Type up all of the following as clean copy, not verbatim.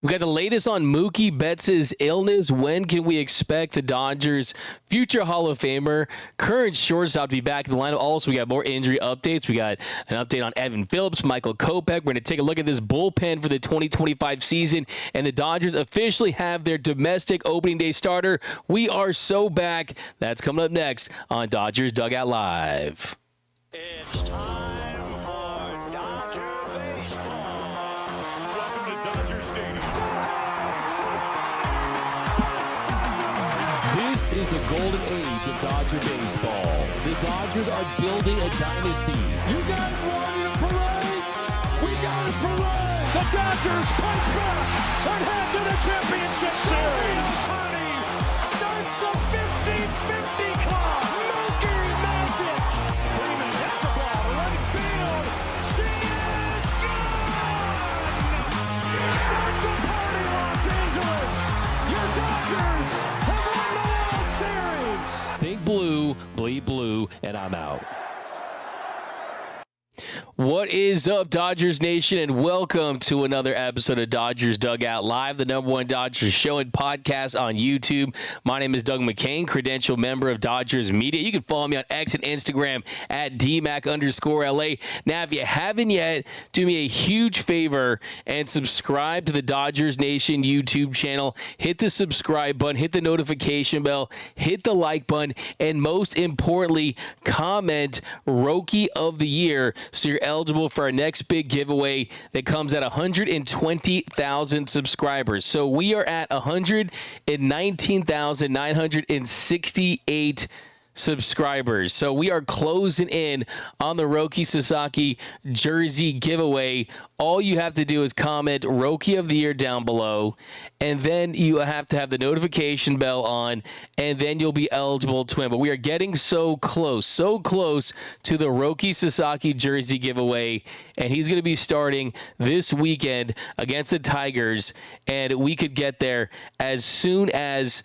We got the latest on Mookie Betts' illness. When can we expect the Dodgers' future Hall of Famer, current shortstop, to be back in the lineup? Also, we got more injury updates. We got an update on Evan Phillips, Michael Kopech. We're going to take a look at this bullpen for the 2025 season, and the Dodgers officially have their domestic opening day starter. We are so back. That's coming up next on Dodgers Dugout Live. It's time for Dodger baseball. Welcome to Dodger Stadium. This is the golden age of Dodger baseball. The Dodgers are building a dynasty. You got it, Warrior Parade. We got it, Parade. The Dodgers punch back and head to the championship series. Tony starts the 50-50 club. Mookie Magic. Freeman hits the ball to right field. She is gone. Start the party, Los Angeles. Your Dodgers have won the World Series. Think blue, bleed blue, and I'm out. What is up, Dodgers Nation, and welcome to another episode of Dodgers Dugout Live, the #1 Dodgers show and podcast on YouTube. My name is Doug McKain, credential member of Dodgers Media. You can follow me on X and Instagram at DMac_LA. Now, if you haven't yet, do me a huge favor and subscribe to the Dodgers Nation YouTube channel. Hit the subscribe button, hit the notification bell, hit the like button, and most importantly, comment Rookie of the Year so you're eligible for our next big giveaway that comes at 120,000 subscribers. So we are at 119,968 subscribers. So we are closing in on the Roki Sasaki jersey giveaway. All you have to do is comment Rookie of the Year down below, and then you have to have the notification bell on, and then you'll be eligible to win. But we are getting so close to the Roki Sasaki jersey giveaway, and he's going to be starting this weekend against the Tigers, and we could get there as soon as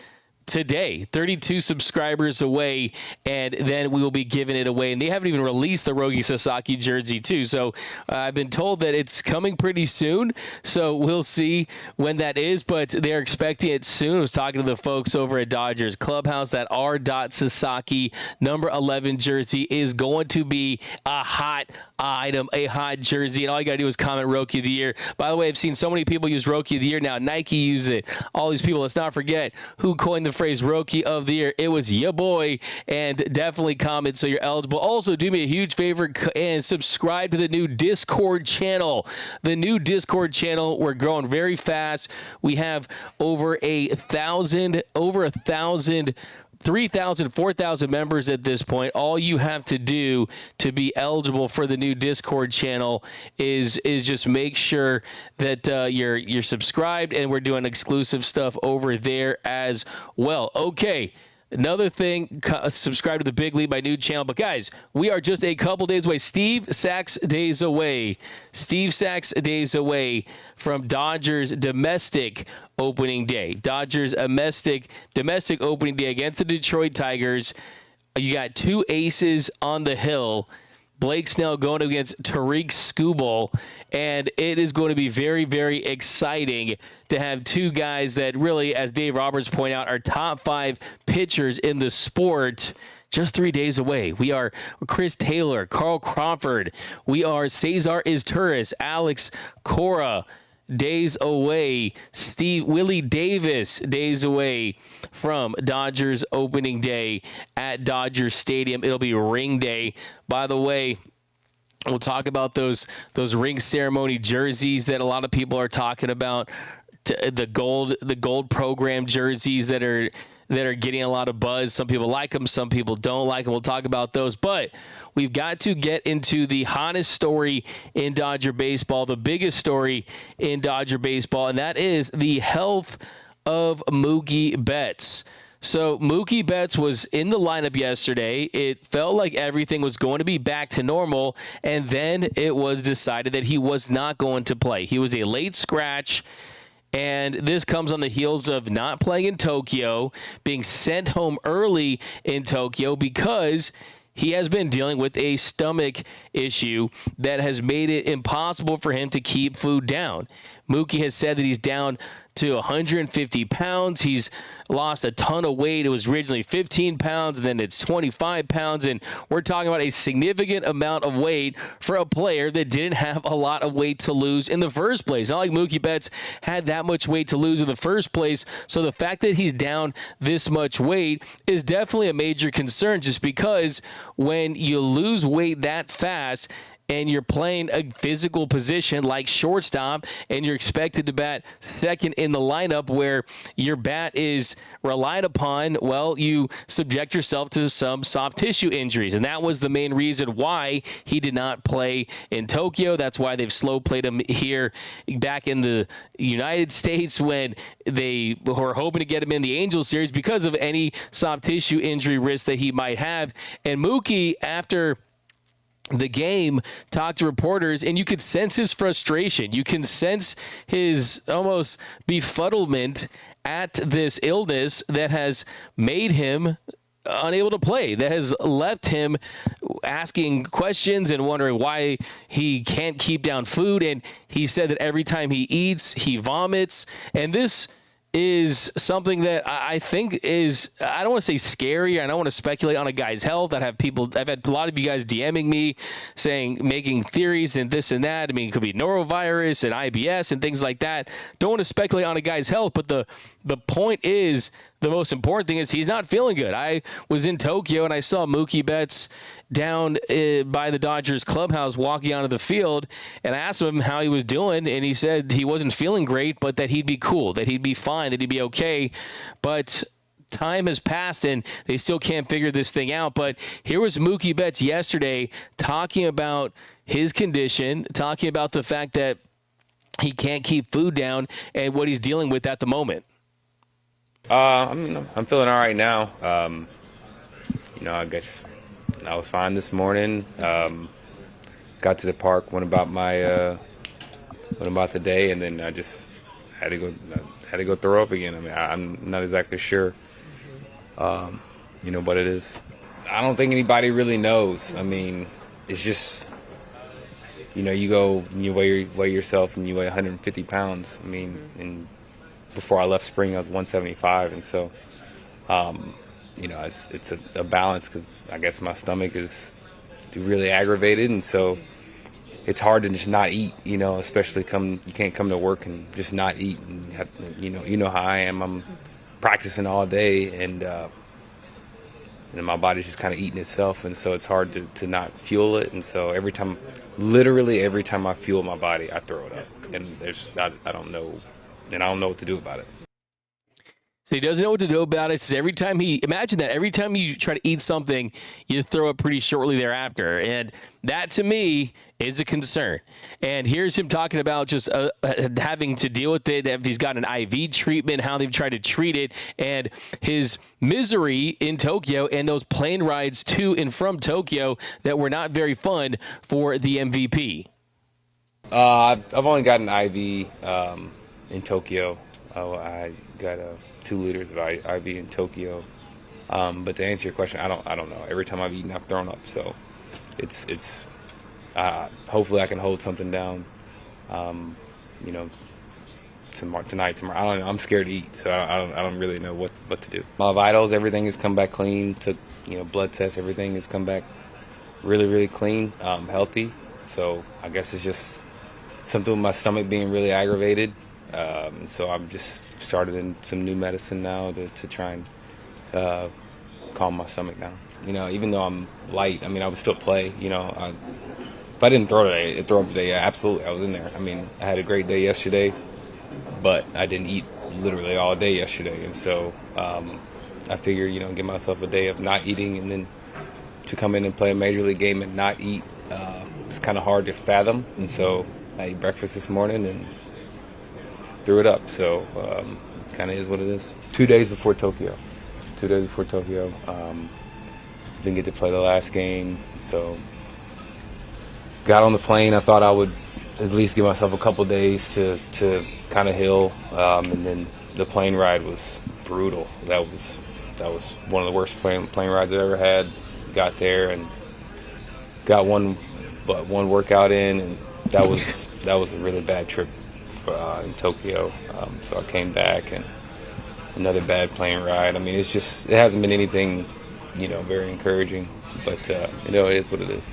today. 32 subscribers away, and then we will be giving it away. And they haven't even released the Roki Sasaki jersey too, so I've been told that it's coming pretty soon, so we'll see when that is, but they're expecting it soon. I was talking to the folks over at Dodgers Clubhouse that our Sasaki number 11 jersey is going to be a hot item, a hot jersey, and all you gotta do is comment Rookie of the Year. By the way, I've seen so many people use Rookie of the Year now. Nike use it. All these people. Let's not forget who coined the phrase Rookie of the Year. It was ya boy, and definitely comment so you're eligible. Also, do me a huge favor and subscribe to the new Discord channel. The new Discord channel, we're growing very fast. We have over 1,000, 3,000, 4,000 members at this point. All you have to do to be eligible for the new Discord channel is just make sure that you're subscribed, and we're doing exclusive stuff over there as well. Okay. Another thing, subscribe to the Big League, my new channel. But guys, we are just a couple days away. Steve Sachs days away from Dodgers domestic opening day. Dodgers domestic opening day against the Detroit Tigers. You got two aces on the hill. Blake Snell going against Tariq Skubal, and it is going to be very, very exciting to have two guys that really, as Dave Roberts pointed out, are top 5 pitchers in the sport. Just 3 days away. We are Chris Taylor, Carl Crawford. We are Cesar Izturis, Alex Cora. Days away. Willie Davis, days away from Dodgers opening day at Dodger Stadium. It'll be ring day. By the way, we'll talk about those ring ceremony jerseys that a lot of people are talking about. The gold program jerseys that are getting a lot of buzz. Some people like them, some people don't like them. We'll talk about those, but we've got to get into the hottest story in Dodger baseball, the biggest story in Dodger baseball, and that is the health of Mookie Betts. So Mookie Betts was in the lineup yesterday. It felt like everything was going to be back to normal, and then it was decided that he was not going to play. He was a late scratch. And this comes on the heels of not playing in Tokyo, being sent home early in Tokyo because he has been dealing with a stomach issue that has made it impossible for him to keep food down. Mookie has said that he's down to 150 pounds. He's lost a ton of weight. It was originally 15 pounds, and then it's 25 pounds. And we're talking about a significant amount of weight for a player that didn't have a lot of weight to lose in the first place. Not like Mookie Betts had that much weight to lose in the first place. So the fact that he's down this much weight is definitely a major concern, just because when you lose weight that fast, and you're playing a physical position like shortstop, and you're expected to bat second in the lineup where your bat is relied upon, well, you subject yourself to some soft tissue injuries. And that was the main reason why he did not play in Tokyo. That's why they've slow played him here back in the United States when they were hoping to get him in the Angels series because of any soft tissue injury risk that he might have. And Mookie, after the game, talked to reporters, and you could sense his frustration. You can sense his almost befuddlement at this illness that has made him unable to play, that has left him asking questions and wondering why he can't keep down food. And he said that every time he eats, he vomits. And this is something that I think is, I don't want to say scary. I don't want to speculate on a guy's health. I've had a lot of you guys DMing me saying, making theories and this and that. I mean, it could be norovirus and IBS and things like that. Don't want to speculate on a guy's health, but the point is, the most important thing is he's not feeling good. I was in Tokyo and I saw Mookie Betts down by the Dodgers clubhouse walking onto the field, and I asked him how he was doing, and he said he wasn't feeling great, but that he'd be cool, that he'd be fine, that he'd be okay. But time has passed and they still can't figure this thing out. But here was Mookie Betts yesterday talking about his condition, talking about the fact that he can't keep food down and what he's dealing with at the moment. I'm feeling all right now. I guess I was fine this morning. Got to the park, went about the day, and then I just had to go throw up again. I mean, I'm not exactly sure, what it is. I don't think anybody really knows. I mean, it's just, you go and you weigh yourself and you weigh 150 pounds. I mean, and before I left spring, I was 175, and so, it's a balance, because I guess my stomach is really aggravated, and so it's hard to just not eat, especially you can't come to work and just not eat, and have, how I am. I'm practicing all day, and my body's just kind of eating itself, and so it's hard to not fuel it, and so literally every time I fuel my body, I throw it up, and I don't know. And I don't know what to do about it. So he doesn't know what to do about it. Imagine that every time you try to eat something, you throw up pretty shortly thereafter. And that, to me, is a concern. And here's him talking about just having to deal with it. If he's got an IV treatment, how they've tried to treat it, and his misery in Tokyo, and those plane rides to and from Tokyo that were not very fun for the MVP. I've only got an IV in Tokyo. I got 2 liters of IV in Tokyo. But to answer your question, I don't know. Every time I've eaten, I've thrown up. So it's hopefully I can hold something down. Tonight, tomorrow. I don't know. I'm scared to eat, so I don't really know what to do. My vitals, everything has come back clean. Took blood tests, everything has come back really, really clean, healthy. So I guess it's just something with my stomach being really aggravated. So I'm just started in some new medicine now to try and calm my down. Even though I'm light, I would still play. If I didn't throw up today, yeah, absolutely, I was in there. I had a great day yesterday, but I didn't eat literally all day yesterday, and so I figured, give myself a day of not eating, and then to come in and play a major league game and not eat, it's kind of hard to fathom. And so I ate breakfast this morning and threw it up. So kind of is what it is. 2 days before Tokyo. Didn't get to play the last game, so got on the plane. I thought I would at least give myself a couple days to kind of heal, and then the plane ride was brutal. That was one of the worst plane rides I've ever had. Got there and got one workout in, and that was a really bad trip in Tokyo. So I came back and another bad plane ride. I mean, it hasn't been anything, very encouraging, but, it is what it is.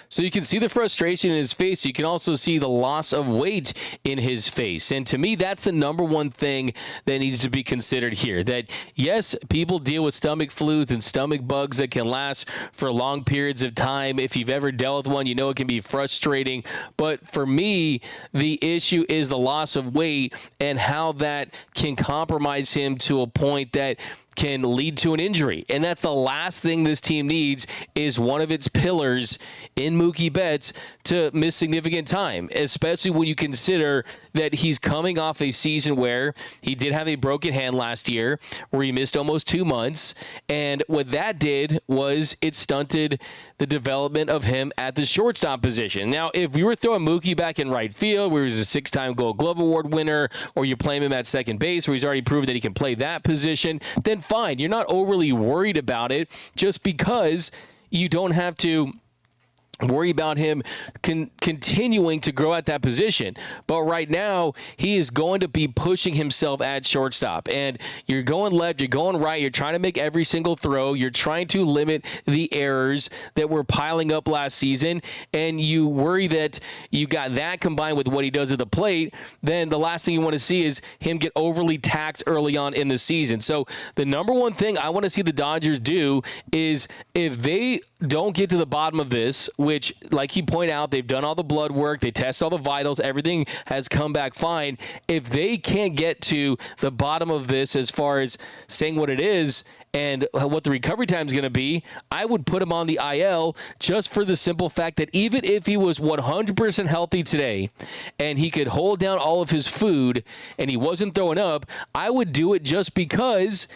So you can see the frustration in his face. You can also see the loss of weight in his face. And to me, that's the number one thing that needs to be considered here. That, yes, people deal with stomach flus and stomach bugs that can last for long periods of time. If you've ever dealt with one, you know it can be frustrating. But for me, the issue is the loss of weight and how that can compromise him to a point that can lead to an injury. And that's the last thing this team needs, is one of its pillars in Mookie Betts to miss significant time, especially when you consider that he's coming off a season where he did have a broken hand last year, where he missed almost 2 months. And what that did was it stunted the development of him at the shortstop position. Now, if we were throwing Mookie back in right field, where he's a 6-time Gold Glove Award winner, or you're playing him at second base, where he's already proven that he can play that position, then fine. You're not overly worried about it, just because you don't have to worry about him continuing to grow at that position. But right now, he is going to be pushing himself at shortstop. And you're going left, you're going right, you're trying to make every single throw. You're trying to limit the errors that were piling up last season. And you worry that you got that combined with what he does at the plate, then the last thing you want to see is him get overly taxed early on in the season. So the number one thing I want to see the Dodgers do is, if they don't get to the bottom of this, which, like you point out, they've done all the blood work, they test all the vitals, everything has come back fine. If they can't get to the bottom of this as far as saying what it is and what the recovery time is going to be, I would put him on the IL, just for the simple fact that even if he was 100% healthy today and he could hold down all of his food and he wasn't throwing up, I would do it, just because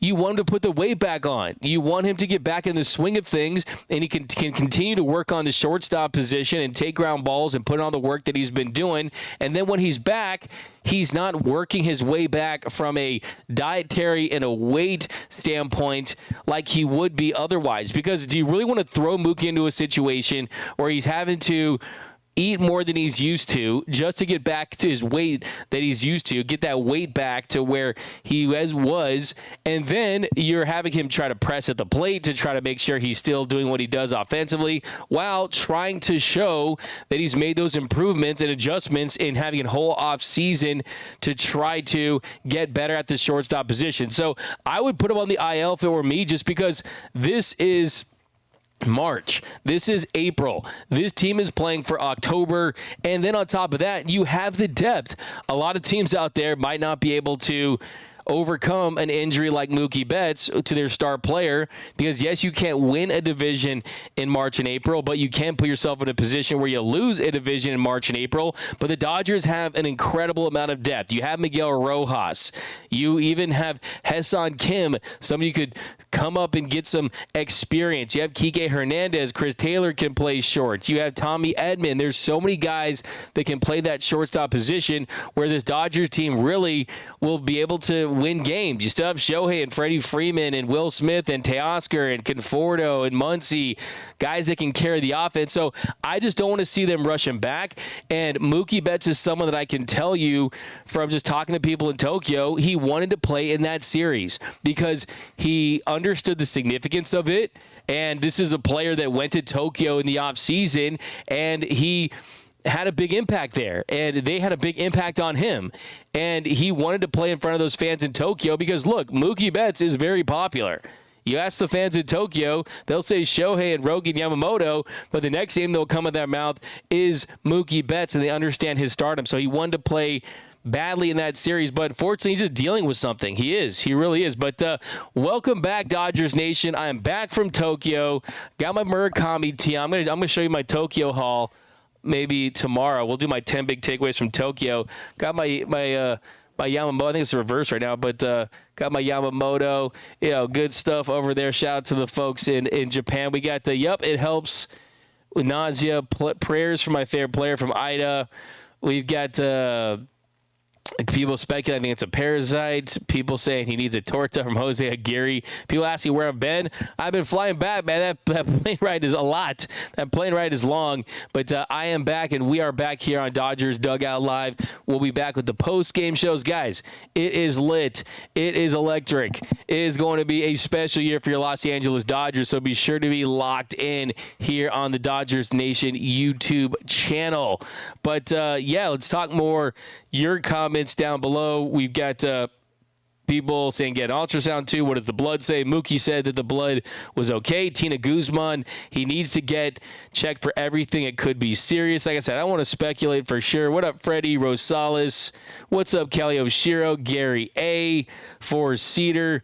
you want him to put the weight back on. You want him to get back in the swing of things, and he can continue to work on the shortstop position and take ground balls and put on the work that he's been doing. And then when he's back, he's not working his way back from a dietary and a weight standpoint like he would be otherwise. Because do you really want to throw Mookie into a situation where he's having to eat more than he's used to just to get back to his weight that he's used to, get that weight back to where he was, and then you're having him try to press at the plate to try to make sure he's still doing what he does offensively, while trying to show that he's made those improvements and adjustments in having a whole off season to try to get better at the shortstop position. So I would put him on the IL if it were me, just because this is March. This is April. This team is playing for October. And then on top of that, you have the depth. A lot of teams out there might not be able to overcome an injury like Mookie Betts to their star player, because yes, you can't win a division in March and April, but you can put yourself in a position where you lose a division in March and April. But the Dodgers have an incredible amount of depth. You have Miguel Rojas. You even have Hassan Kim, somebody you could come up and get some experience. You have Kike Hernandez. Chris Taylor can play short. You have Tommy Edman. There's so many guys that can play that shortstop position, where this Dodgers team really will be able to win games. You still have Shohei and Freddie Freeman and Will Smith and Teoscar and Conforto and Muncy, guys that can carry the offense. So I just don't want to see them rushing back. And Mookie Betts is someone that I can tell you from just talking to people in Tokyo, he wanted to play in that series because he understood the significance of it. And this is a player that went to Tokyo in the offseason, and he had a big impact there, and they had a big impact on him. And he wanted to play in front of those fans in Tokyo because, look, Mookie Betts is very popular. You ask the fans in Tokyo, they'll say Shohei and Rogan Yamamoto, but the next name that will come out of their mouth is Mookie Betts, and they understand his stardom. So he wanted to play badly in that series, but fortunately he's just dealing with something. He really is. But welcome back, Dodgers Nation. I am back from Tokyo. Got my Murakami tee. I'm gonna show you my Tokyo haul maybe tomorrow. We'll do my 10 big takeaways from Tokyo. Got my Yamamoto. I think it's the reverse right now, but got my Yamamoto. Good stuff over there. Shout out to the folks in Japan. We got it helps with nausea. Prayers for my favorite player from Ida. We've got People speculating it's a parasite. People saying he needs a torta from Jose Aguirre. People asking where I've been. I've been flying back, man. That plane ride is a lot. That plane ride is long. But I am back, and we are back here on Dodgers Dugout Live. We'll be back with the post-game shows. Guys, it is lit. It is electric. It is going to be a special year for your Los Angeles Dodgers, so be sure to be locked in here on the Dodgers Nation YouTube channel. But, yeah, let's talk more. Your comments down below. We've got people saying get an ultrasound too. What does the blood say? Mookie said that the blood was okay. Tina Guzman, he needs to get checked for everything. It could be serious. Like I said, I don't want to speculate for sure. What up, Freddie Rosales? What's up, Kelly Oshiro? Gary A. Forrest Cedar.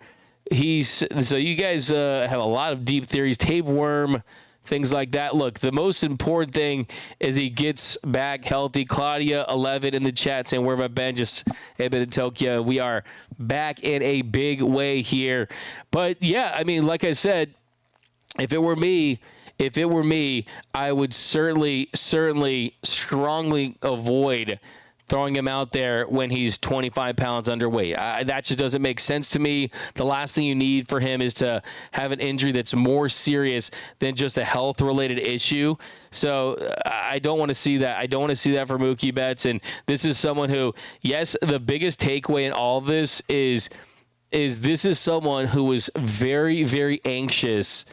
So you guys have a lot of deep theories. Tapeworm. Things like that. Look, the most important thing is he gets back healthy. Claudia 11 in the chat saying, where have I been? Just have been in Tokyo. We are back in a big way here. But yeah, I mean, like I said, if it were me, I would certainly strongly avoid throwing him out there when he's 25 pounds underweight. That just doesn't make sense to me. The last thing you need for him is to have an injury that's more serious than just a health-related issue. So I don't want to see that. I don't want to see that for Mookie Betts. And this is someone who, yes, the biggest takeaway in all of this is this is someone who was very, very anxious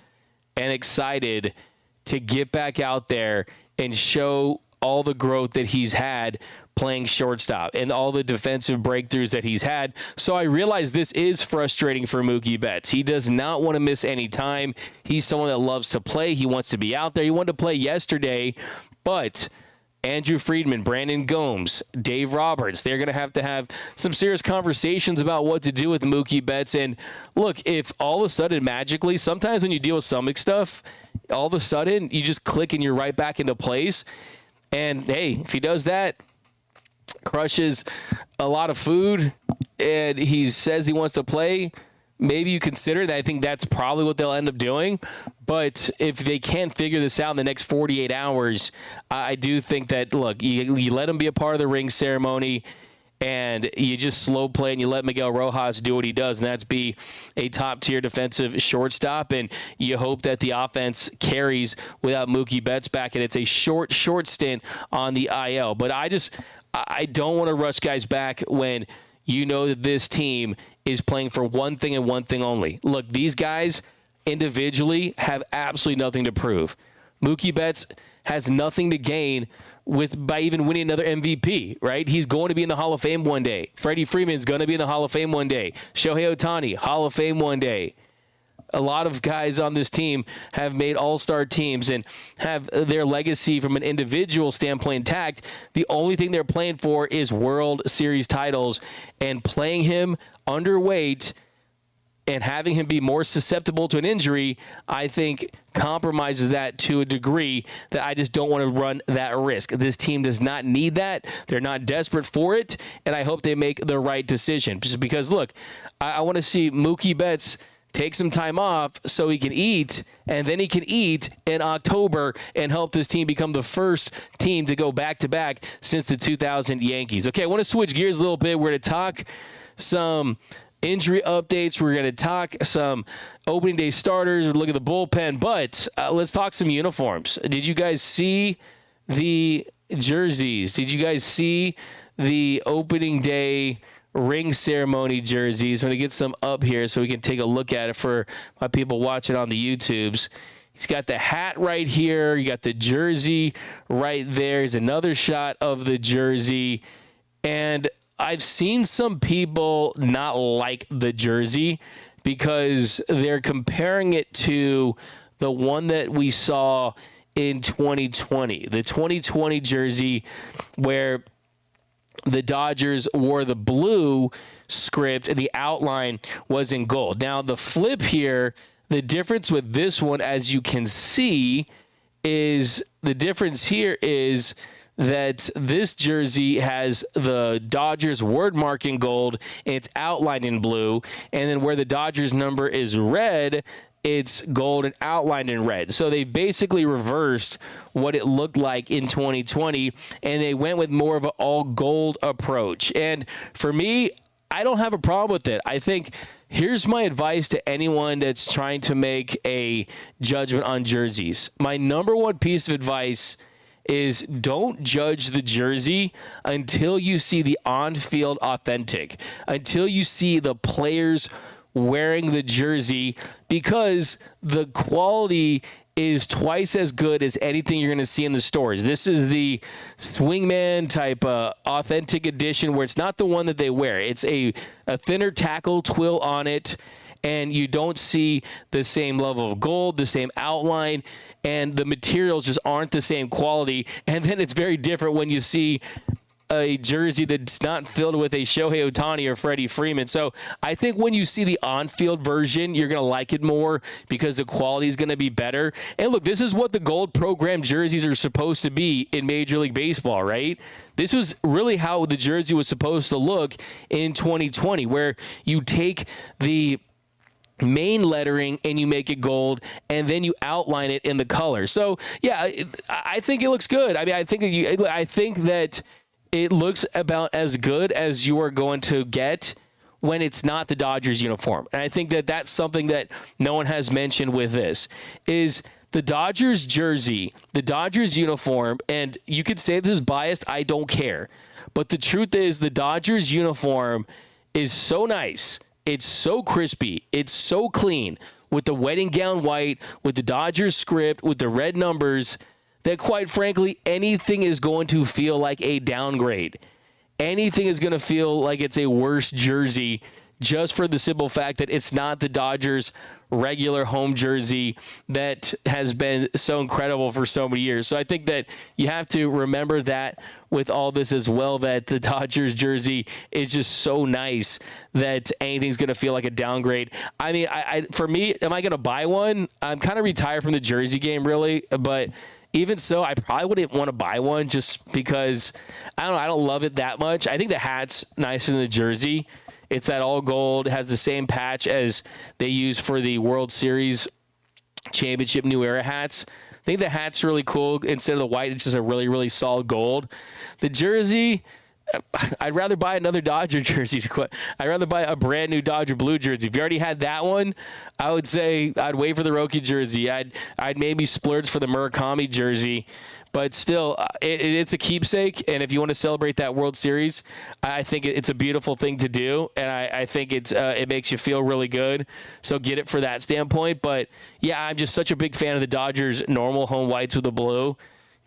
and excited to get back out there and show all the growth that he's had playing shortstop and all the defensive breakthroughs that he's had. So I realize this is frustrating for Mookie Betts. He does not want to miss any time. He's someone that loves to play. He wants to be out there. He wanted to play yesterday, but Andrew Friedman, Brandon Gomes, Dave Roberts, they're going to have some serious conversations about what to do with Mookie Betts. And look, if all of a sudden magically, sometimes when you deal with stomach stuff, all of a sudden you just click and you're right back into place. And hey, if he does that, crushes a lot of food, and he says he wants to play, maybe you consider that. I think that's probably what they'll end up doing. But if they can't figure this out in the next 48 hours, I do think that, look, you let him be a part of the ring ceremony, and you just slow play and you let Miguel Rojas do what he does, and that's be a top-tier defensive shortstop, and you hope that the offense carries without Mookie Betts back, and it's a short stint on the IL. But I don't want to rush guys back when you know that this team is playing for one thing and one thing only. Look, these guys individually have absolutely nothing to prove. Mookie Betts has nothing to gain by even winning another MVP, right? He's going to be in the Hall of Fame one day. Freddie Freeman's going to be in the Hall of Fame one day. Shohei Ohtani, Hall of Fame one day. A lot of guys on this team have made all-star teams and have their legacy from an individual standpoint intact. The only thing they're playing for is World Series titles, and playing him underweight and having him be more susceptible to an injury, I think compromises that to a degree that I just don't want to run that risk. This team does not need that. They're not desperate for it, and I hope they make the right decision. Just because, look, I want to see Mookie Betts take some time off so he can eat, and then he can eat in October and help this team become the first team to go back-to-back since the 2000 Yankees. Okay, I want to switch gears a little bit. We're going to talk some injury updates. We're going to talk some opening day starters. We'll look at the bullpen, but let's talk some uniforms. Did you guys see the jerseys? Did you guys see the opening day ring ceremony jerseys? I'm going to get some up here so we can take a look at it for my people watching on the YouTubes. He's got the hat right here. You got the jersey right there. Here's another shot of the jersey. And I've seen some people not like the jersey because they're comparing it to the one that we saw in 2020. The 2020 jersey where the Dodgers wore the blue script and the outline was in gold. Now, the flip here, the difference with this one, as you can see, is the difference here is that this jersey has the Dodgers word mark in gold and it's outlined in blue. And then where the Dodgers number is red, it's gold and outlined in red. So they basically reversed what it looked like in 2020, and they went with more of an all gold approach. And for me, I don't have a problem with it. I think here's my advice to anyone that's trying to make a judgment on jerseys. My number one piece of advice is don't judge the jersey until you see the on-field authentic, until you see the players wearing the jersey, because the quality is twice as good as anything you're going to see in the stores. This is the swingman type authentic edition where it's not the one that they wear. It's a thinner tackle twill on it, and you don't see the same level of gold, the same outline, and the materials just aren't the same quality. And then it's very different when you see a jersey that's not filled with a Shohei Ohtani or Freddie Freeman. So I think when you see the on-field version, you're going to like it more because the quality is going to be better. And look, this is what the gold program jerseys are supposed to be in Major League Baseball, right? This was really how the jersey was supposed to look in 2020, where you take the main lettering and you make it gold, and then you outline it in the color. So yeah, I think it looks good. I mean, I think that it looks about as good as you are going to get when it's not the Dodgers uniform. And I think that that's something that no one has mentioned with this is the Dodgers jersey, the Dodgers uniform. And you could say this is biased. I don't care. But the truth is the Dodgers uniform is so nice. It's so crispy. It's so clean with the wedding gown white, with the Dodgers script, with the red numbers, that quite frankly, anything is going to feel like a downgrade. Anything is going to feel like it's a worse jersey just for the simple fact that it's not the Dodgers regular home jersey that has been so incredible for so many years. So I think that you have to remember that with all this as well, that the Dodgers jersey is just so nice that anything's going to feel like a downgrade. I mean, for me, am I going to buy one? I'm kind of retired from the jersey game, really, but even so, I probably wouldn't want to buy one just because, I don't love it that much. I think the hat's nicer than the jersey. It's that all gold. It has the same patch as they use for the World Series Championship New Era hats. I think the hat's really cool. Instead of the white, it's just a really, really solid gold. The jersey, I'd rather buy another Dodger jersey. I'd rather buy a brand new Dodger blue jersey. If you already had that one, I would say I'd wait for the Roki jersey. I'd maybe splurge for the Murakami jersey. But still, it's a keepsake, and if you want to celebrate that World Series, I think it's a beautiful thing to do, and I think it makes you feel really good. So get it for that standpoint. But yeah, I'm just such a big fan of the Dodgers normal home whites with the blue.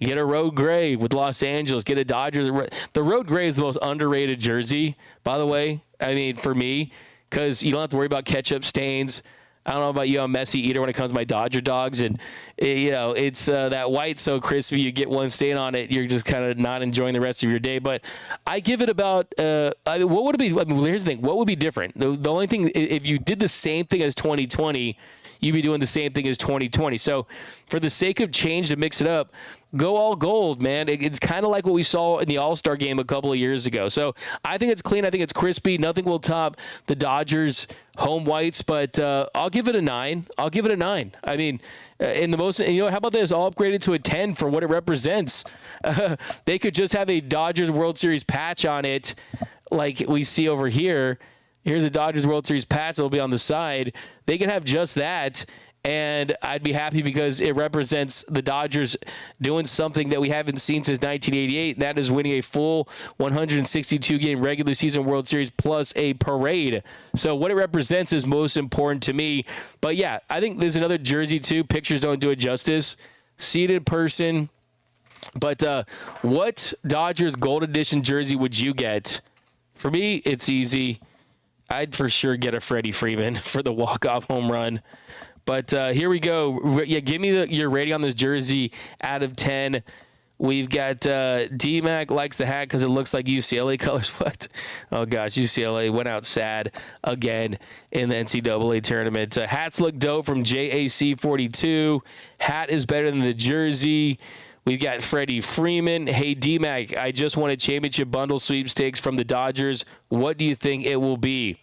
Get a road gray with Los Angeles. Get a Dodgers. The road gray is the most underrated jersey, by the way. I mean, for me, because you don't have to worry about ketchup stains. I don't know about you, I'm a messy eater when it comes to my Dodger dogs, and it's that white so crispy. You get one stain on it, you're just kind of not enjoying the rest of your day. But I give it about what would it be? I mean, here's the thing: what would be different? The only thing, if you did the same thing as 2020, you'd be doing the same thing as 2020. So, for the sake of change to mix it up, go all gold, man. It's kind of like what we saw in the All-Star game a couple of years ago. So I think it's clean. I think it's crispy. Nothing will top the Dodgers home whites, but I'll give it a 9. I'll give it a 9. I mean, how about this? I'll upgrade it to a 10 for what it represents. They could just have a Dodgers World Series patch on it like we see over here. Here's a Dodgers World Series patch. It'll be on the side. They could have just that, and I'd be happy because it represents the Dodgers doing something that we haven't seen since 1988, and that is winning a full 162-game regular season World Series plus a parade. So what it represents is most important to me. But, yeah, I think there's another jersey, too. Pictures don't do it justice. See it in person. But what Dodgers Gold Edition jersey would you get? For me, it's easy. I'd for sure get a Freddie Freeman for the walk-off home run. But here we go. Yeah, give me your rating on this jersey out of 10. We've got D-Mac likes the hat because it looks like UCLA colors. What? Oh, gosh, UCLA went out sad again in the NCAA tournament. Hats look dope from JAC42. Hat is better than the jersey. We've got Freddie Freeman. Hey, D-Mac, I just won a championship bundle sweepstakes from the Dodgers. What do you think it will be?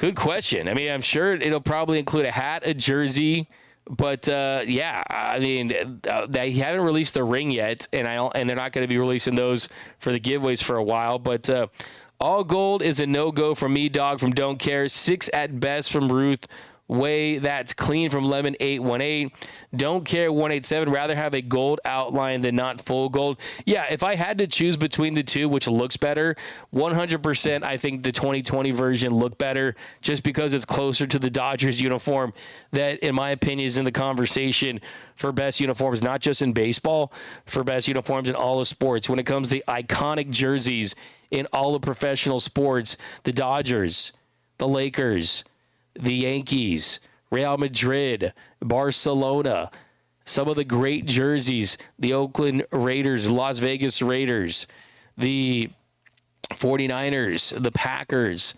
Good question. I mean, I'm sure it'll probably include a hat, a jersey, but yeah, I mean, they haven't released the ring yet, and they're not going to be releasing those for the giveaways for a while. But all gold is a no-go from me, dog, from Don't Care. 6 at best from Ruth. Way that's clean from Lemon 818. Don't Care 187. Rather have a gold outline than not full gold. Yeah, if I had to choose between the two, which looks better, 100% I think the 2020 version looked better just because it's closer to the Dodgers uniform that, in my opinion, is in the conversation for best uniforms, not just in baseball, for best uniforms in all of sports. When it comes to the iconic jerseys in all of professional sports, the Dodgers, the Lakers, the Yankees, Real Madrid, Barcelona, some of the great jerseys, the Oakland Raiders, Las Vegas Raiders, the 49ers, the Packers.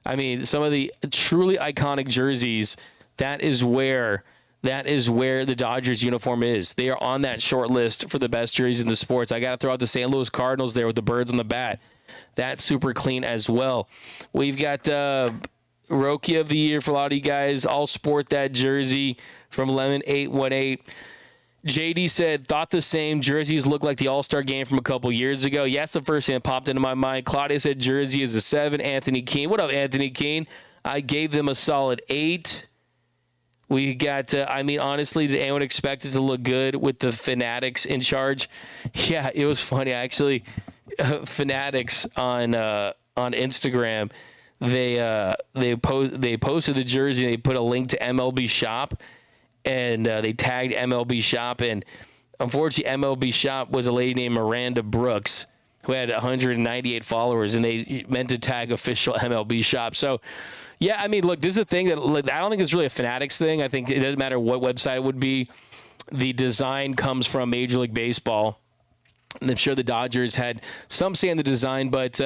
I mean, some of the truly iconic jerseys, that is where the Dodgers uniform is. They are on that short list for the best jerseys in the sports. I got to throw out the St. Louis Cardinals there with the birds on the bat. That's super clean as well. We've got Rookie of the Year for a lot of you guys. I'll sport that jersey from Lemon 818. JD said, thought the same. Jerseys look like the All-Star game from a couple years ago. Yes, the first thing that popped into my mind. Claudia said jersey is a 7. Anthony Keene. What up, Anthony Keene? I gave them a solid 8. We got, I mean, honestly, did anyone expect it to look good with the Fanatics in charge? Yeah, it was funny. Actually, Fanatics on Instagram, they posted the jersey. They put a link to MLB Shop, and they tagged MLB Shop. And unfortunately, MLB Shop was a lady named Miranda Brooks, who had 198 followers, and they meant to tag official MLB Shop. So, yeah, I mean, look, this is a thing that I don't think it's really a Fanatics thing. I think it doesn't matter what website it would be. The design comes from Major League Baseball. And I'm sure the Dodgers had some say in the design, but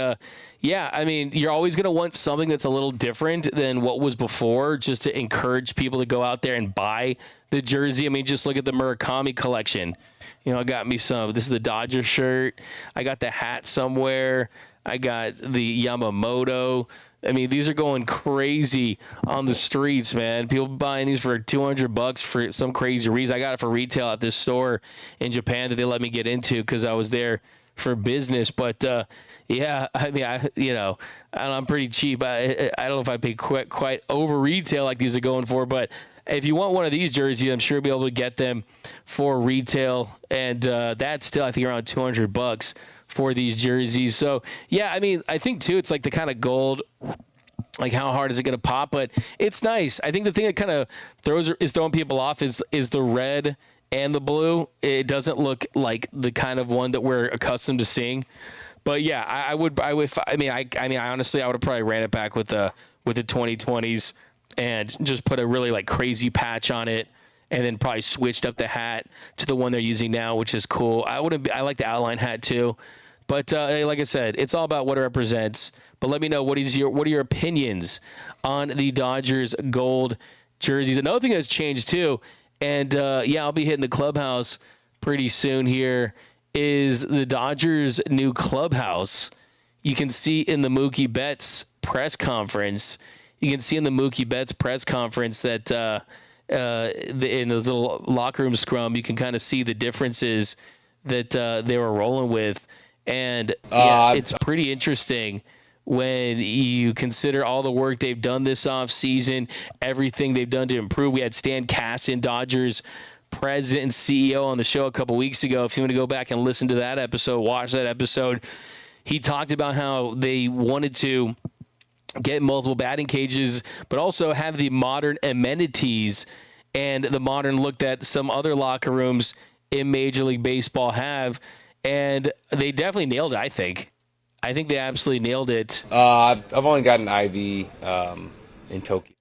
yeah, I mean, you're always going to want something that's a little different than what was before, just to encourage people to go out there and buy the jersey. I mean, just look at the Murakami collection. You know, I got me some. This is the Dodger shirt. I got the hat somewhere. I got the Yamamoto. I mean, these are going crazy on the streets, man. People buying these for $200 for some crazy reason. I got it for retail at this store in Japan that they let me get into because I was there for business. But yeah, I mean, I'm pretty cheap. I don't know if I pay quite over retail like these are going for, but if you want one of these jerseys, I'm sure you'll be able to get them for retail, and that's still, I think, around $200 for these jerseys. So yeah, I mean, I think too, it's like the kind of gold, like how hard is it going to pop? But it's nice. I think the thing that kind of throwing people off is the red and the blue. It doesn't look like the kind of one that we're accustomed to seeing. But yeah, I honestly, I would have probably ran it back with the 2020s and just put a really like crazy patch on it, and then probably switched up the hat to the one they're using now, which is cool. I like the outline hat too. But like I said, it's all about what it represents. But let me know, what are your opinions on the Dodgers gold jerseys? Another thing that's changed too, and yeah, I'll be hitting the Clubhouse pretty soon here, is the Dodgers' new Clubhouse. You can see in the Mookie Betts press conference. That in those little locker room scrum, you can kind of see the differences that they were rolling with. And yeah, it's pretty interesting when you consider all the work they've done this offseason, everything they've done to improve. We had Stan Kasten, Dodgers president and CEO, on the show a couple weeks ago. If you want to go back and listen to that episode, watch that episode, he talked about how they wanted to get multiple batting cages, but also have the modern amenities and the modern look that some other locker rooms in Major League Baseball have. And they definitely nailed it, I think. I think they absolutely nailed it. I've only got an IV in Tokyo.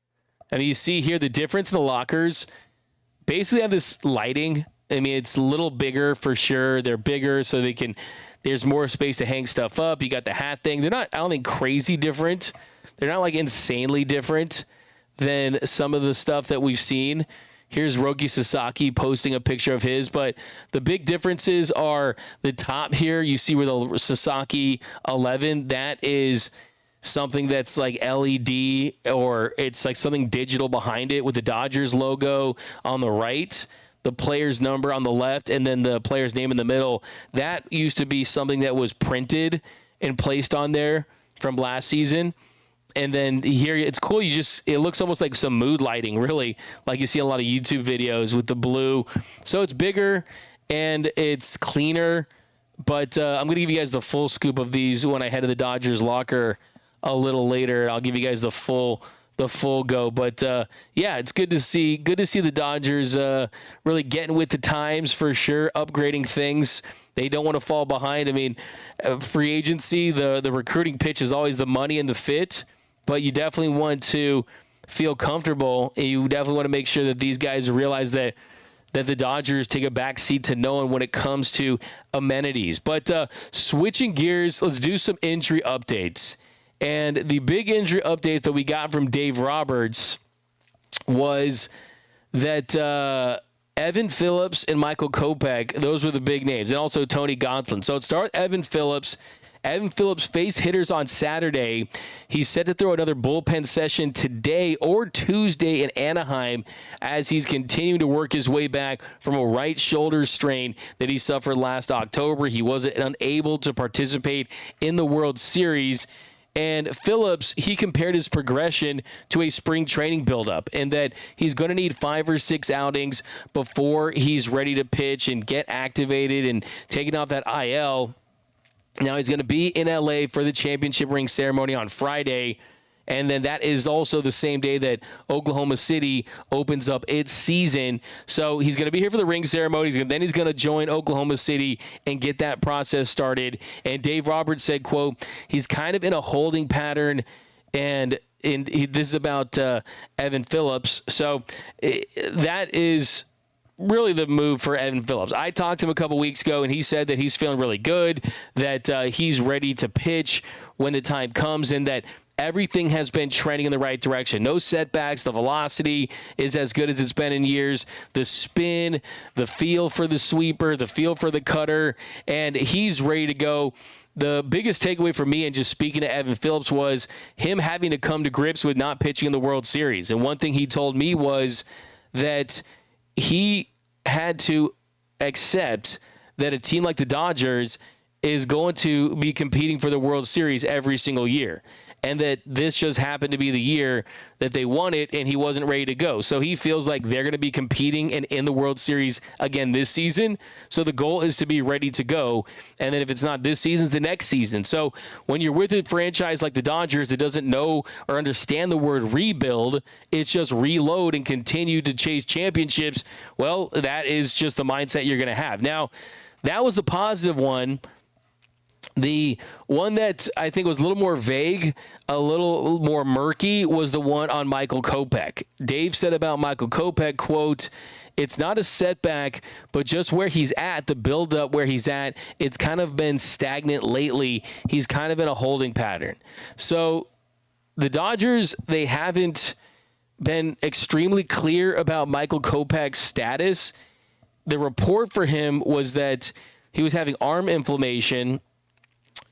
I mean, you see here the difference in the lockers. Basically have this lighting. I mean, it's a little bigger for sure. They're bigger, so there's more space to hang stuff up. You got the hat thing. They're not, I don't think, crazy different. They're not like insanely different than some of the stuff that we've seen. Here's Roki Sasaki posting a picture of his, but the big differences are the top here. You see where the Sasaki 11, that is something that's like LED, or it's like something digital behind it with the Dodgers logo on the right, the player's number on the left, and then the player's name in the middle. That used to be something that was printed and placed on there from last season. And then here, it's cool. It looks almost like some mood lighting, really, like you see a lot of YouTube videos with the blue. So it's bigger and it's cleaner. But I'm going to give you guys the full scoop of these when I head to the Dodgers locker a little later. I'll give you guys the full go. But yeah, it's good to see the Dodgers really getting with the times for sure, upgrading things. They don't want to fall behind. I mean, free agency, the recruiting pitch is always the money and the fit, but you definitely want to feel comfortable. And you definitely want to make sure that these guys realize that the Dodgers take a back seat to no one when it comes to amenities. But switching gears, let's do some injury updates. And the big injury updates that we got from Dave Roberts was that Evan Phillips and Michael Kopech, those were the big names, and also Tony Gonsolin. So let's start with Evan Phillips. Evan Phillips faced hitters on Saturday. He's set to throw another bullpen session today or Tuesday in Anaheim as he's continuing to work his way back from a right shoulder strain that he suffered last October. He wasn't unable to participate in the World Series. And Phillips, he compared his progression to a spring training buildup, and that he's going to need 5 or 6 outings before he's ready to pitch and get activated and taken off that IL. Now he's going to be in LA for the championship ring ceremony on Friday. And then that is also the same day that Oklahoma City opens up its season. So he's going to be here for the ring ceremony. Then he's going to join Oklahoma City and get that process started. And Dave Roberts said, quote, he's kind of in a holding pattern. And this is about Evan Phillips. So that is really the move for Evan Phillips. I talked to him a couple weeks ago, and he said that he's feeling really good, that he's ready to pitch when the time comes, and that everything has been trending in the right direction. No setbacks. The velocity is as good as it's been in years. The spin, the feel for the sweeper, the feel for the cutter, and he's ready to go. The biggest takeaway for me, and just speaking to Evan Phillips, was him having to come to grips with not pitching in the World Series. And one thing he told me was that he had to accept that a team like the Dodgers is going to be competing for the World Series every single year, and that this just happened to be the year that they won it and he wasn't ready to go. So he feels like they're going to be competing and in the World Series again this season. So the goal is to be ready to go. And then if it's not this season, it's the next season. So when you're with a franchise like the Dodgers that doesn't know or understand the word rebuild, it's just reload and continue to chase championships. Well, that is just the mindset you're going to have. Now, that was the positive one. The one that I think was a little more vague, a little more murky, was the one on Michael Kopech. Dave said about Michael Kopech, quote, it's not a setback, but just where he's at, the buildup where he's at, it's kind of been stagnant lately. He's kind of in a holding pattern. So the Dodgers, they haven't been extremely clear about Michael Kopech's status. The report for him was that he was having arm inflammation,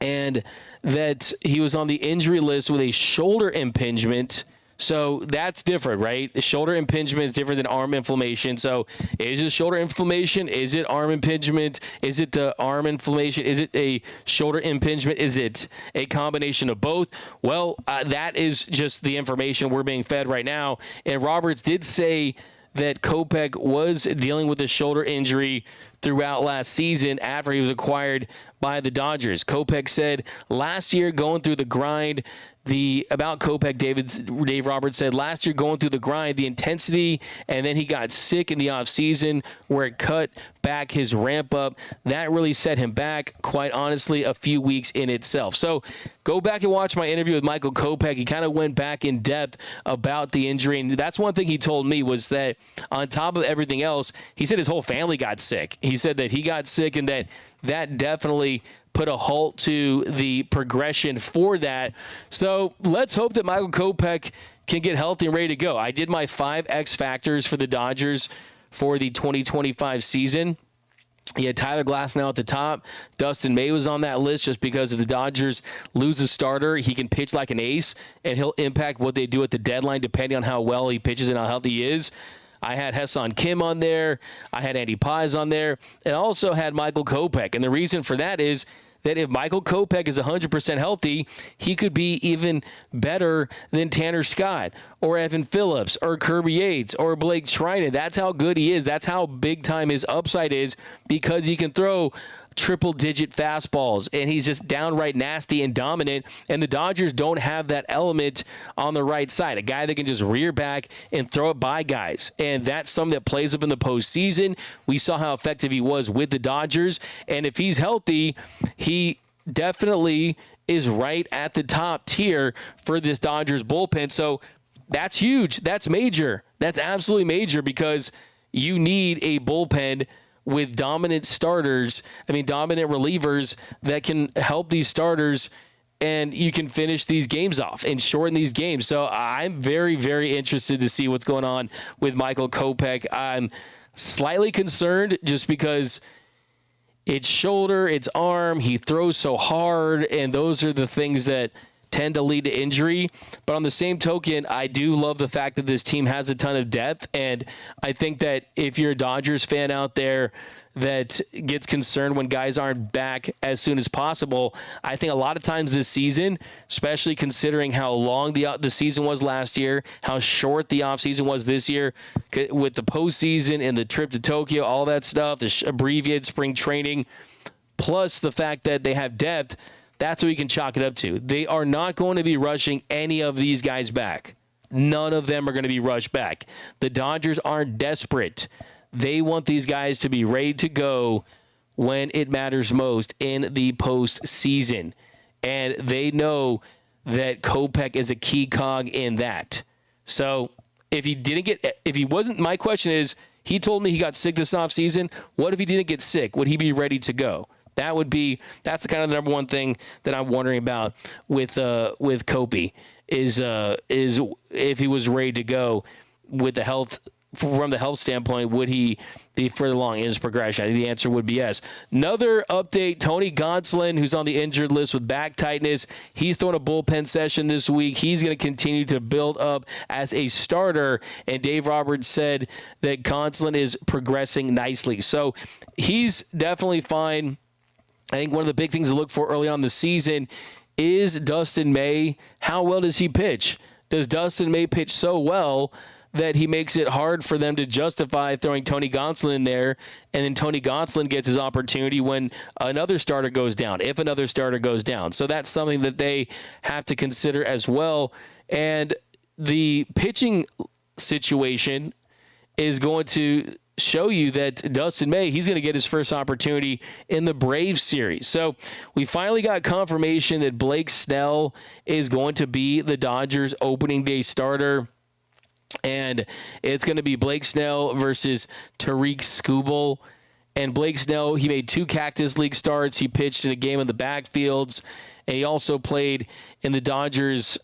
and that he was on the injury list with a shoulder impingement. So that's different, right? The shoulder impingement is different than arm inflammation. So is it shoulder inflammation? Is it arm impingement? Is it the arm inflammation? Is it a shoulder impingement? Is it a combination of both? Well, that is just the information we're being fed right now. And Roberts did say that Kopech was dealing with a shoulder injury throughout last season after he was acquired by the Dodgers. Kopech said last year going through the grind, about Kopech, Dave Roberts said last year going through the grind, the intensity, and then he got sick in the offseason where it cut back his ramp up. That really set him back, quite honestly, a few weeks in itself. So go back and watch my interview with Michael Kopech. He kind of went back in depth about the injury, and that's one thing he told me was that on top of everything else, he said his whole family got sick. He said that he got sick and that definitely put a halt to the progression for that. So let's hope that Michael Kopech can get healthy and ready to go. I did my 5 X factors for the Dodgers for the 2025 season. He had Tyler Glasnow at the top. Dustin May was on that list just because if the Dodgers lose a starter, he can pitch like an ace, and he'll impact what they do at the deadline depending on how well he pitches and how healthy he is. I had Hassan Kim on there. I had Andy Paz on there. And I also had Michael Kopech. And the reason for that is that if Michael Kopech is 100% healthy, he could be even better than Tanner Scott or Evan Phillips or Kirby Yates or Blake Trinan. That's how good he is. That's how big time his upside is, because he can throw triple-digit fastballs, and he's just downright nasty and dominant, and the Dodgers don't have that element on the right side, a guy that can just rear back and throw it by guys, and that's something that plays up in the postseason. We saw how effective he was with the Dodgers, and if he's healthy, he definitely is right at the top tier for this Dodgers bullpen, so that's huge. That's major. That's absolutely major, because you need a bullpen with dominant relievers that can help these starters, and you can finish these games off and shorten these games. So I'm very, very interested to see what's going on with Michael Kopech. I'm slightly concerned just because it's shoulder, it's arm, he throws so hard, and those are the things that tend to lead to injury. But on the same token, I do love the fact that this team has a ton of depth, and I think that if you're a Dodgers fan out there that gets concerned when guys aren't back as soon as possible, I think a lot of times this season, especially considering how long the season was last year, how short the offseason was this year, with the postseason and the trip to Tokyo, all that stuff, the abbreviated spring training, plus the fact that they have depth, that's what we can chalk it up to. They are not going to be rushing any of these guys back. None of them are going to be rushed back. The Dodgers aren't desperate. They want these guys to be ready to go when it matters most in the postseason. And they know that Kopech is a key cog in that. So if he wasn't, my question is, he told me he got sick this offseason. What if he didn't get sick? Would he be ready to go? That's the kind of the number one thing that I'm wondering about with Kopech is if he was ready to go with the health. From the health standpoint, would he be further along in his progression? I think the answer would be yes. Another update, Tony Gonsolin, who's on the injured list with back tightness, he's throwing a bullpen session this week. He's going to continue to build up as a starter, and Dave Roberts said that Gonsolin is progressing nicely. So he's definitely fine. I think one of the big things to look for early on the season is Dustin May. How well does he pitch? Does Dustin May pitch so well that he makes it hard for them to justify throwing Tony Gonsolin in there, and then Tony Gonsolin gets his opportunity when another starter goes down, if another starter goes down. So that's something that they have to consider as well. And the pitching situation is going to show you that Dustin May, he's going to get his first opportunity in the Braves series. So we finally got confirmation that Blake Snell is going to be the Dodgers opening day starter. And it's going to be Blake Snell versus Tariq Skubal. And Blake Snell, he made 2 Cactus League starts. He pitched in a game in the backfields. And he also played in the Dodgers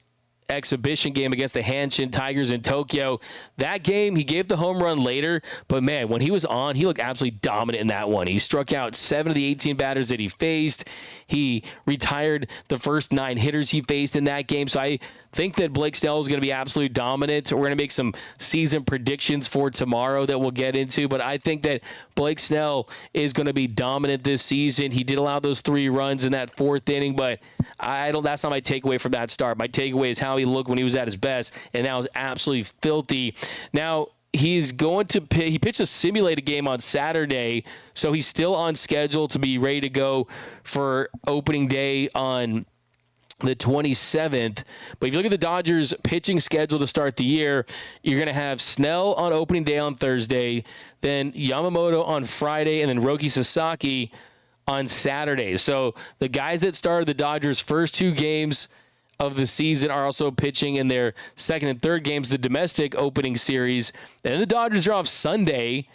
exhibition game against the Hanshin Tigers in Tokyo. That game, he gave the home run later, but man, when he was on, he looked absolutely dominant in that one. He struck out 7 of the 18 batters that he faced. He retired the first 9 hitters he faced in that game. So I think that Blake Snell is going to be absolutely dominant. We're going to make some season predictions for tomorrow that we'll get into, but I think that Blake Snell is going to be dominant this season. He did allow those 3 runs in that 4th inning, but that's not my takeaway from that start. My takeaway is how he looked when he was at his best, and that was absolutely filthy. Now, he pitched a simulated game on Saturday, so he's still on schedule to be ready to go for opening day on the 27th. But if you look at the Dodgers pitching schedule to start the year, you're going to have Snell on opening day on Thursday, then Yamamoto on Friday, and then Roki Sasaki on Saturday. So the guys that started the Dodgers' first 2 games of the season are also pitching in their second and third games, the domestic opening series. And then the Dodgers are off Sunday,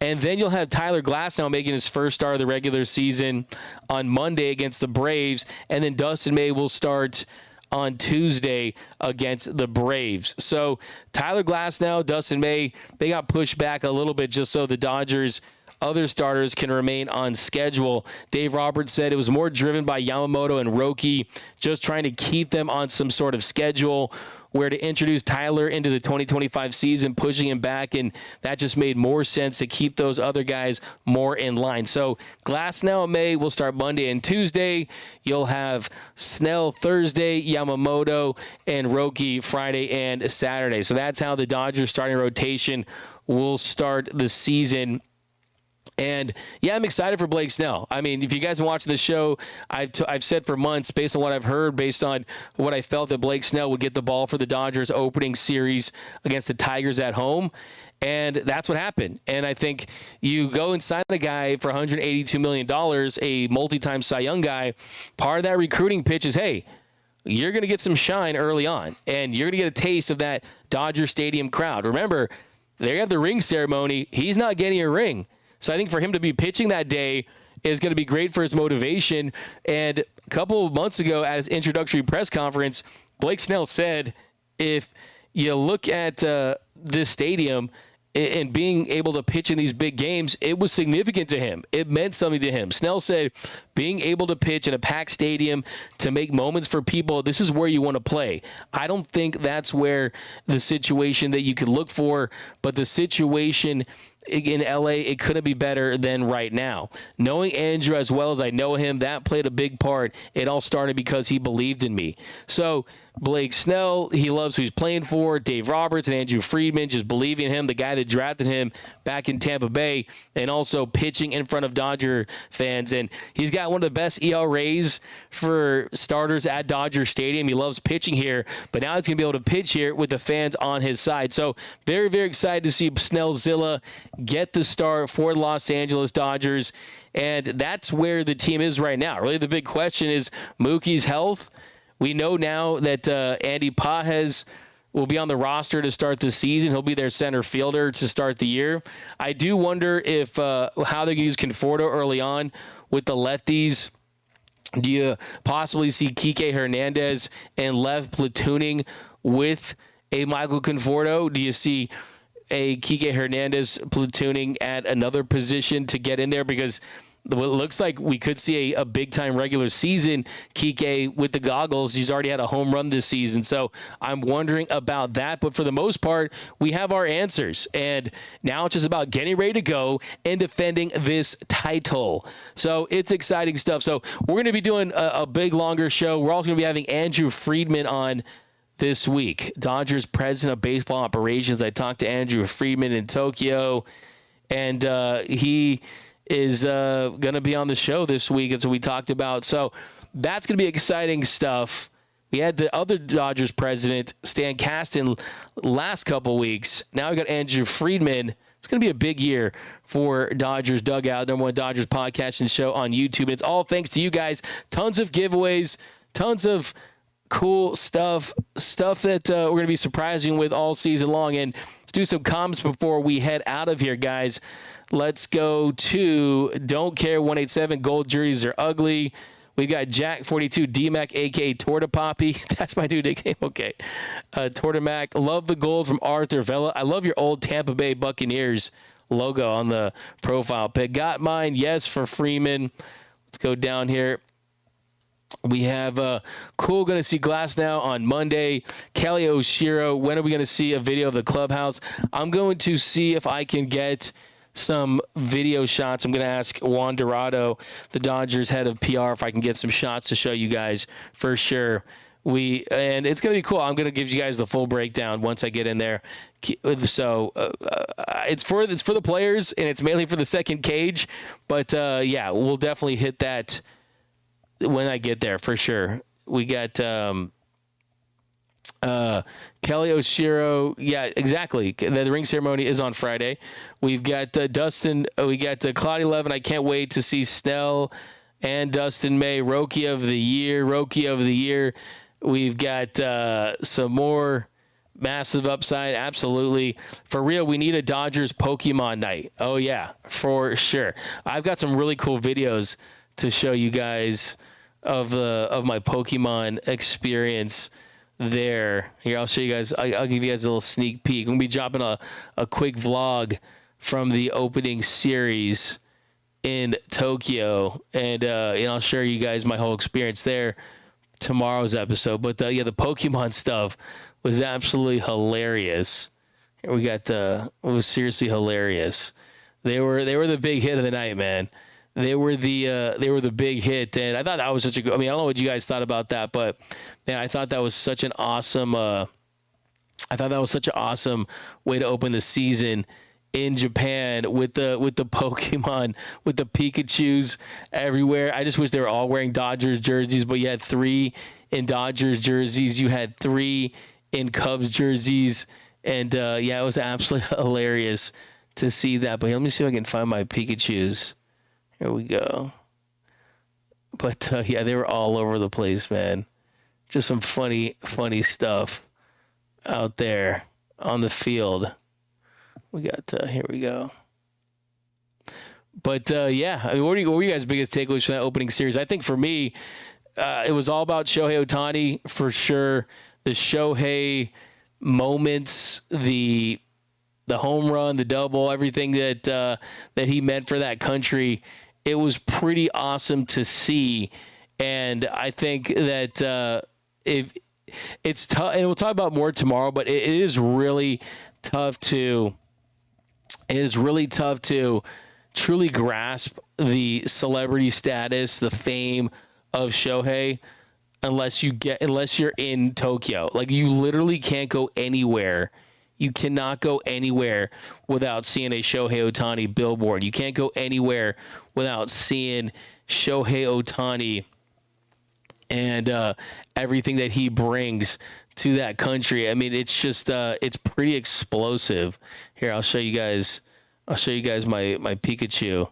and then you'll have Tyler Glasnow making his first start of the regular season on Monday against the Braves, and then Dustin May will start on Tuesday against the Braves. So Tyler Glasnow, Dustin May, they got pushed back a little bit just so the Dodgers other starters can remain on schedule. Dave Roberts said it was more driven by Yamamoto and Roki, just trying to keep them on some sort of schedule, where to introduce Tyler into the 2025 season, pushing him back, and that just made more sense to keep those other guys more in line. So Glasnow and May will start Monday and Tuesday. You'll have Snell Thursday, Yamamoto, and Roki Friday and Saturday. So that's how the Dodgers starting rotation will start the season. And, yeah, I'm excited for Blake Snell. I mean, if you guys are watching the show, I've said for months, based on what I've heard, based on what I felt, that Blake Snell would get the ball for the Dodgers opening series against the Tigers at home. And that's what happened. And I think you go and sign a guy for $182 million, a multi-time Cy Young guy. Part of that recruiting pitch is, hey, you're going to get some shine early on, and you're going to get a taste of that Dodger Stadium crowd. Remember, they have the ring ceremony. He's not getting a ring. So I think for him to be pitching that day is going to be great for his motivation. And a couple of months ago at his introductory press conference, Blake Snell said, if you look at this stadium and being able to pitch in these big games, it was significant to him. It meant something to him. Snell said, being able to pitch in a packed stadium to make moments for people, this is where you want to play. I don't think that's where the situation that you could look for, but the situation in LA, it couldn't be better than right now. Knowing Andrew as well as I know him, that played a big part. It all started because he believed in me. So Blake Snell, he loves who he's playing for. Dave Roberts and Andrew Friedman just believing in him, the guy that drafted him back in Tampa Bay, and also pitching in front of Dodger fans. And he's got one of the best ERAs for starters at Dodger Stadium. He loves pitching here, but now he's going to be able to pitch here with the fans on his side. So very, very excited to see Snellzilla get the start for the Los Angeles Dodgers. And that's where the team is right now. Really, the big question is Mookie's health. We know now that Andy Pages will be on the roster to start the season. He'll be their center fielder to start the year. I do wonder if how they're going to use Conforto early on with the lefties. Do you possibly see Kike Hernandez and left platooning with a Michael Conforto? Do you see a Kike Hernandez platooning at another position to get in there? Because it looks like we could see a big-time regular season Kike with the goggles. He's already had a home run this season, so I'm wondering about that. But for the most part, we have our answers, and now it's just about getting ready to go and defending this title. So it's exciting stuff. So we're going to be doing a big, longer show. We're also going to be having Andrew Friedman on this week, Dodgers president of baseball operations. I talked to Andrew Friedman in Tokyo, and he is going to be on the show this week. That's what we talked about. So that's going to be exciting stuff. We had the other Dodgers president, Stan Kasten, last couple weeks. Now we got Andrew Friedman. It's going to be a big year for Dodgers Dugout, number one Dodgers podcast and show on YouTube. And it's all thanks to you guys. Tons of giveaways, tons of cool stuff that we're going to be surprising with all season long. And let's do some comments before we head out of here, guys. Let's go to Don't Care 187. Gold jerseys are ugly. We got Jack 42 DMAC, aka Torta Poppy. That's my new nickname. Okay. Torta Mac. Love the gold from Arthur Vela. I love your old Tampa Bay Buccaneers logo on the profile pic. Got mine. Yes, for Freeman. Let's go down here. We have Cool going to see Glasnow on Monday. Kelly Oshiro. When are we going to see a video of the clubhouse? I'm going to see if I can get some video shots. I'm going to ask Juan Dorado, the Dodgers head of PR, if I can get some shots to show you guys for sure. And it's going to be cool. I'm going to give you guys the full breakdown once I get in there. So it's for the players, and it's mainly for the second cage. But yeah, we'll definitely hit that when I get there for sure. We got Kelly Oshiro. Yeah, exactly. The ring ceremony is on Friday. We've got Dustin. We got Cloud 11. I can't wait to see Snell and Dustin May. Rookie of the year. We've got some more massive upside. Absolutely. For real, we need a Dodgers Pokemon night. Oh, yeah, for sure. I've got some really cool videos to show you guys of my Pokemon experience there. Here, I'll show you guys. I'll give you guys a little sneak peek. I'm going to be dropping a quick vlog from the opening series in Tokyo, and I'll share you guys my whole experience there tomorrow's episode. But the Pokemon stuff was absolutely hilarious. Here we got it was seriously hilarious. They were the big hit of the night, man. They were the big hit, and I thought that was such a good. I mean, I don't know what you guys thought about that, but man, I thought that was such an awesome. I thought that was such an awesome way to open the season in Japan with the Pokemon, with the Pikachus everywhere. I just wish they were all wearing Dodgers jerseys, but you had 3 in Dodgers jerseys. You had 3 in Cubs jerseys. And, it was absolutely hilarious to see that. But let me see if I can find my Pikachus. Here we go. But, they were all over the place, man. Just some funny stuff out there on the field. We got, here we go. But, I mean, what were you guys' biggest takeaways from that opening series? I think for me, it was all about Shohei Ohtani for sure. The Shohei moments, the home run, the double, everything that he meant for that country. It was pretty awesome to see. And I think that if it's tough, and we'll talk about more tomorrow, but it is really tough to truly grasp the celebrity status, the fame of Shohei, unless you're in Tokyo. Like, you literally can't go anywhere. You cannot go anywhere without seeing a Shohei Ohtani billboard. You can't go anywhere without seeing Shohei Ohtani and everything that he brings to that country. I mean, it's just it's pretty explosive. Here, I'll show you guys my Pikachu.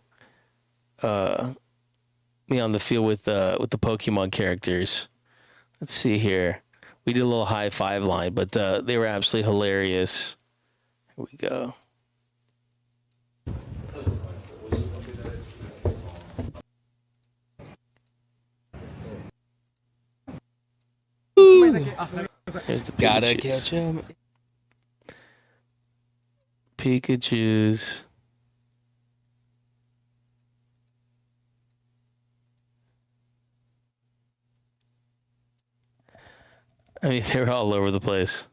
Me on the field with the Pokemon characters. Let's see here. We did a little high five line, but they were absolutely hilarious. Here we go. Ooh. There's the Pikachus. Gotta catch him. Pikachus. I mean, they were all over the place.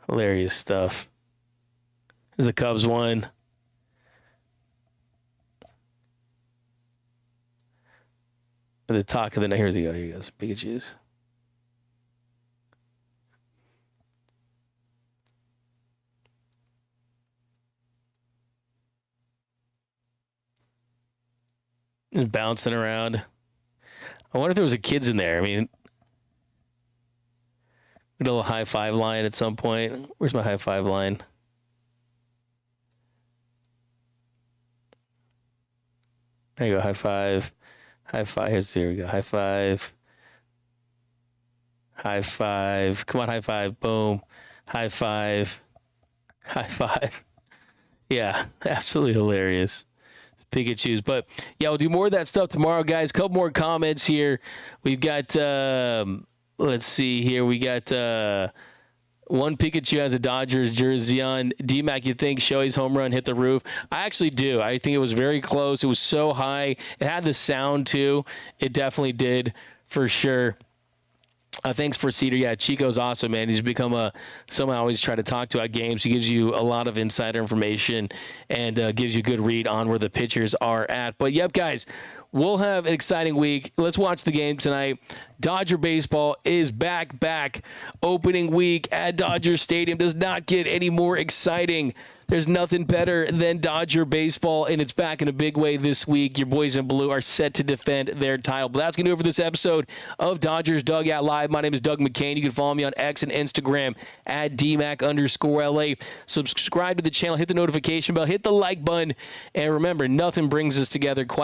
Hilarious stuff. There's the Cubs one. The talk of the night. Here he goes. Pikachus. Just bouncing around. I wonder if there was a kids in there. I mean, we did a little high five line at some point. Where's my high five line? There you go. High five. High five. Here we go. High five. High five. Come on, high five. Boom. High five. High five. Yeah, absolutely hilarious. Pikachus. But yeah, we'll do more of that stuff tomorrow, guys. Couple more comments here. We've got let's see here. We got one Pikachu has a Dodgers jersey on. D-Mac, you think Shohei's home run hit the roof? I actually do. I think it was very close. It was so high. It had the sound too. It definitely did for sure. Thanks for Cedar. Yeah, Chico's awesome, man. He's become someone I always try to talk to at games. He gives you a lot of insider information and gives you a good read on where the pitchers are at. But, yep, guys, we'll have an exciting week. Let's watch the game tonight. Dodger baseball is back. Opening week at Dodger Stadium does not get any more exciting. There's nothing better than Dodger baseball, and it's back in a big way this week. Your boys in blue are set to defend their title. But that's going to do it for this episode of Dodgers Dugout Live. My name is Doug McKain. You can follow me on X and Instagram at DMac_LA. Subscribe to the channel. Hit the notification bell. Hit the like button. And remember, nothing brings us together quite